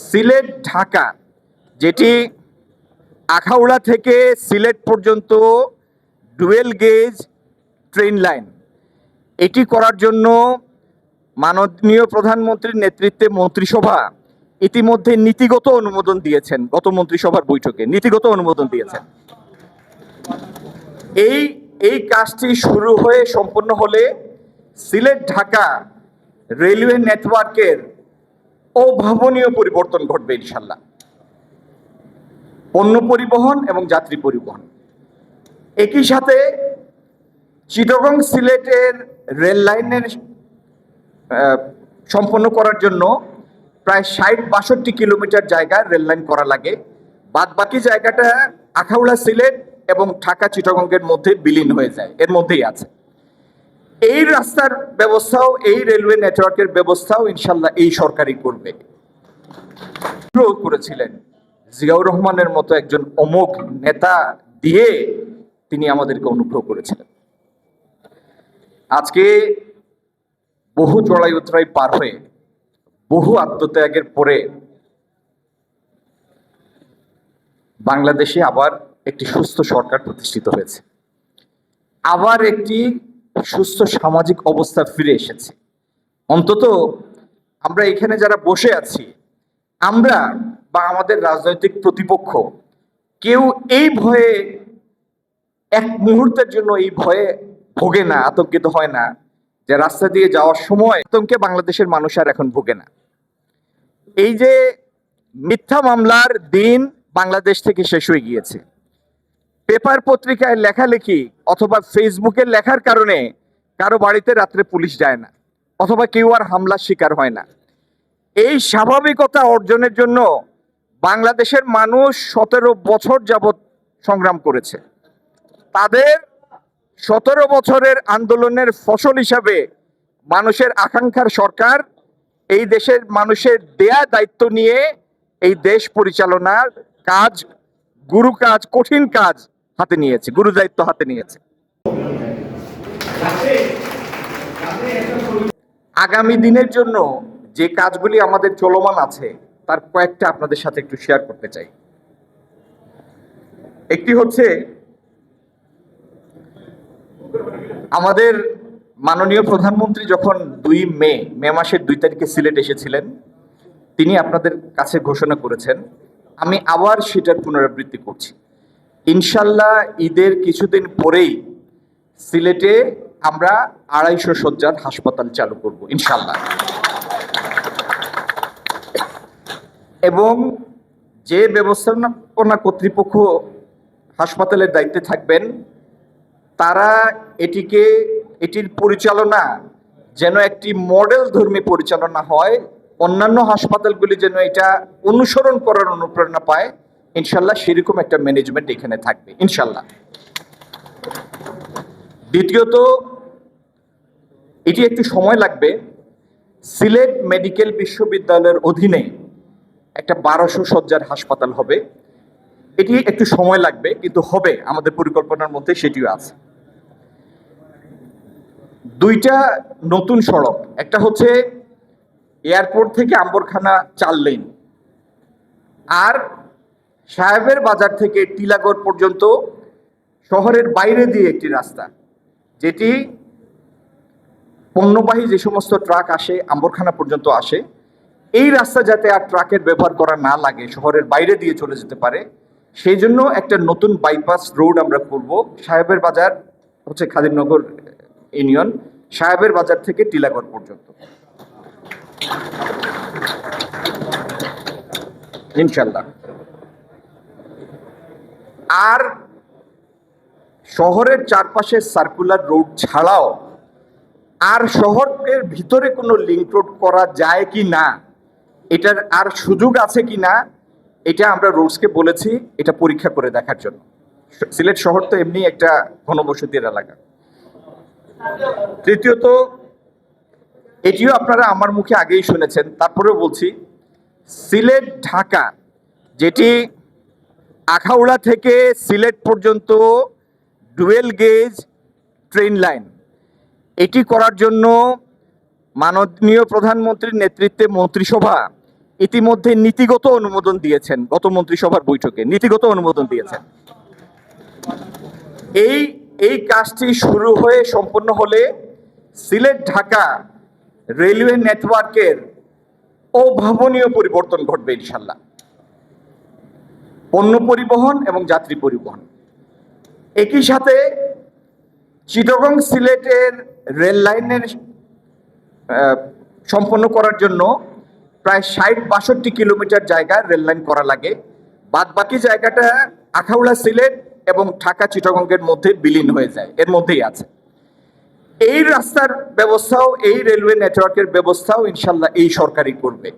সিলেট ঢাকা, যেটি আখাউড়া থেকে সিলেট পর্যন্ত ডুয়েল গেজ ট্রেন লাইন, এটি করার জন্য মাননীয় প্রধানমন্ত্রীর নেতৃত্বে মন্ত্রিসভা ইতিমধ্যে নীতিগত অনুমোদন দিয়েছেন। গত মন্ত্রিসভার বৈঠকে নীতিগত অনুমোদন দিয়েছেন। এই কাজটি শুরু হয়ে সম্পন্ন হলে সিলেট ঢাকা রেলওয়ে নেটওয়ার্কের অভাবনীয় পরিবর্তন ঘটবে ইনশাল্লাহ। পণ্য পরিবহন এবং যাত্রী পরিবহন, একই সাথে চিটাগং সিলেটের রেল লাইনের সম্পন্ন করার জন্য প্রায় ৬০-৬২ কিলোমিটার জায়গায় রেল লাইন করা লাগে। বাদ বাকি জায়গাটা আখাউড়া সিলেট এবং ঢাকা চিটাগংয়ের মধ্যে বিলীন হয়ে যায়, এর মধ্যেই আছে। এই রাস্তার ব্যবস্থাও, এই রেলওয়ে নেটওয়ার্কের ব্যবস্থাও ইনশাল্লাহ এই সরকারই করবে। করেছিলেন জিয়াউর রহমানের মতো একজন অমোঘ নেতা দিয়ে তিনি আমাদেরকে অনুগ্রহ করেছিলেন। আজকে বহু চড়াই উতরাই পার হয়ে, বহু আত্মত্যাগের পরে বাংলাদেশে আবার একটি সুস্থ সরকার প্রতিষ্ঠিত হয়েছে, আবার একটি সুস্থ সামাজিক অবস্থা ফিরে এসেছে। অন্তত আমরা এখানে যারা বসে আছি, আমরা বা আমাদের রাজনৈতিক প্রতিপক্ষ কেউ এই ভয়ে এক মুহূর্তের জন্য এই ভয়ে ভোগে না, আতঙ্কিত হয় না যে রাস্তা দিয়ে যাওয়ার সময় আতঙ্কে বাংলাদেশের মানুষ আর এখন ভোগে না। এই যে মিথ্যা মামলার দিন বাংলাদেশ থেকে শেষ হয়ে গিয়েছে। পেপার পত্রিকায় লেখালেখি অথবা ফেসবুকে লেখার কারণে কারো বাড়িতে রাত্রে পুলিশ যায় না, অথবা কেউ আর হামলার শিকার হয় না। এই স্বাভাবিকতা অর্জনের জন্য বাংলাদেশের মানুষ ১৭ বছর যাবৎ সংগ্রাম করেছে। তাদের ১৭ বছরের আন্দোলনের ফসল হিসাবে মানুষের আকাঙ্ক্ষার সরকার এই দেশের মানুষের দেয়া দায়িত্ব নিয়ে এই দেশ পরিচালনার কাজ, গুরু কাজ, কঠিন কাজ হাতে নিয়েছে, গুরু দায়িত্ব হাতে নিয়েছে। আগামী দিনের জন্য যে কাজগুলি আমাদের চলমান আছে তার কয়েকটা আপনাদের সাথে একটু শেয়ার করতে চাই। একটি হচ্ছে, আমাদের মাননীয় প্রধানমন্ত্রী যখন মে মাসের ২ তারিখে সিলেট এসেছিলেন, তিনি আপনাদের কাছে ঘোষণা করেছেন, আমি আবার সেটার পুনরাবৃত্তি করছি, ইনশাল্লাহ ঈদের কিছুদিন পরেই সিলেটে আমরা ২৫০ শয্যার হাসপাতাল চালু করব ইনশাল্লাহ। এবং যে ব্যবস্থাপনা কর্তৃপক্ষ হাসপাতালের দায়িত্বে থাকবেন, তারা এটির পরিচালনা যেন একটি মডেল ধর্মী পরিচালনা হয়, অন্যান্য হাসপাতালগুলি যেন এটা অনুসরণ করার অনুপ্রেরণা পায়, ইনশাল্লাহ সেরকম একটা ম্যানেজমেন্ট এখানে থাকবে ইনশাল্লাহ। দ্বিতীয়ত, এটি একটু সময় লাগবে। সিলেট মেডিকেল বিশ্ববিদ্যালয়ের অধীনে একটা ১২০০ শয্যার হাসপাতাল হবে। এটি একটু সময় লাগবে, কিন্তু হবে, আমাদের পরিকল্পনার মধ্যে সেটিও আছে। ২টা নতুন সড়ক, একটা হচ্ছে এয়ারপোর্ট থেকে আম্বরখানা ৪ লেন, আর সাহেবের বাজার থেকে টিলাগড় পর্যন্ত শহরের বাইরে দিয়ে একটি রাস্তা, যেটি পণ্যবাহী যে সমস্ত ট্রাক আসে আম্বরখানা পর্যন্ত আসে, এই রাস্তা যাতে আর ট্রাকের ব্যবহার করা না লাগে, শহরের বাইরে দিয়ে চলে যেতে পারে, সেই জন্য একটা নতুন বাইপাস রোড আমরা করব। সাহেবের বাজার হচ্ছে খাদিমনগর ইউনিয়ন, সাহেবের বাজার থেকে টিলাগড় পর্যন্ত ইনশাল্লাহ। আর শহরের চারপাশে সার্কুলার রোড ছাড়াও আর শহরের ভিতরে কোনো লিংক রোড করা যায় কি না, এটার আর সুযোগ আছে কি না, এটা আমরা রোডসকে বলেছি এটা পরীক্ষা করে দেখার জন্য। সিলেট শহর তো এমনি একটা ঘনবসতির এলাকা। তৃতীয়ত, এটিও আপনারা আমার মুখে আগেই শুনেছেন, তারপরেও বলছি, সিলেট ঢাকা, যেটি আখাউড়া থেকে সিলেট পর্যন্ত ডুয়েল গেজ ট্রেন লাইন, এটি করার জন্য মাননীয় প্রধানমন্ত্রীর নেতৃত্বে মন্ত্রিসভা ইতিমধ্যে নীতিগত অনুমোদন দিয়েছেন, গত মন্ত্রিসভার বৈঠকে নীতিগত অনুমোদন দিয়েছেন। এই এই কাজটি শুরু হয়ে সম্পন্ন হলে সিলেট ঢাকা রেলওয়ে নেটওয়ার্কের অভাবনীয় পরিবর্তন ঘটবে ইনশাল্লাহ, পণ্য পরিবহন এবং যাত্রী পরিবহন। একই সাথে চিটাগং সিলেটের রেল লাইনের সম্পন্ন করার জন্য প্রায় ৬০-৬২ কিলোমিটার জায়গা রেল লাইন করা লাগে। বাদ বাকি জায়গাটা আখাউড়া সিলেট এবং ঢাকা চিটাগংয়ের মধ্যে বিলীন হয়ে যায়, এর মধ্যেই আছে। এই রাস্তার ব্যবস্থাও, এই রেলওয়ে নেটওয়ার্কের ব্যবস্থাও ইনশাল্লাহ এই সরকারই করবে।